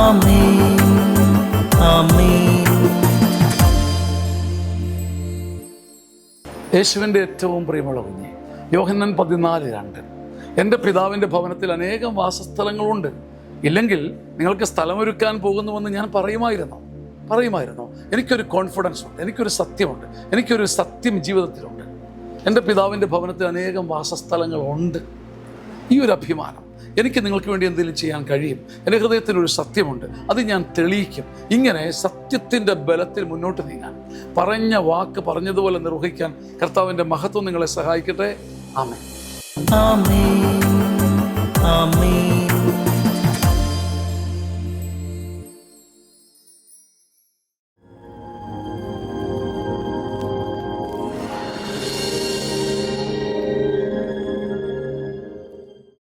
ആമേൻ ആമേൻ. യേശുവിൻ്റെ ഏറ്റവും പ്രിയമുള്ള കുഞ്ഞെ, യോഹന്നാൻ 14:2, എൻ്റെ പിതാവിൻ്റെ ഭവനത്തിൽ അനേകം വാസസ്ഥലങ്ങളുണ്ട്, ഇല്ലെങ്കിൽ നിങ്ങൾക്ക് സ്ഥലമൊരുക്കാൻ പോകുന്നുവെന്ന് ഞാൻ പറയുമായിരുന്നു. എനിക്കൊരു കോൺഫിഡൻസ് ഉണ്ട്, എനിക്കൊരു സത്യമുണ്ട്, എനിക്കൊരു സത്യം ജീവിതത്തിലുണ്ട്. എൻ്റെ പിതാവിൻ്റെ ഭവനത്തിൽ അനേകം വാസസ്ഥലങ്ങളുണ്ട്. ഈ ഒരു അഭിമാനം, എനിക്ക് നിങ്ങൾക്ക് വേണ്ടി എന്തെങ്കിലും ചെയ്യാൻ കഴിയും, എൻ്റെ ഹൃദയത്തിലൊരു സത്യമുണ്ട്, അത് ഞാൻ തെളിയിക്കും. ഇങ്ങനെ സത്യത്തിൻ്റെ ബലത്തിൽ മുന്നോട്ട് നീങ്ങാൻ, പറഞ്ഞ വാക്ക് പറഞ്ഞതുപോലെ നിർവഹിക്കാൻ കർത്താവിൻ്റെ മഹത്വം നിങ്ങളെ സഹായിക്കട്ടെ. ആമേൻ ആമേൻ ആമേൻ.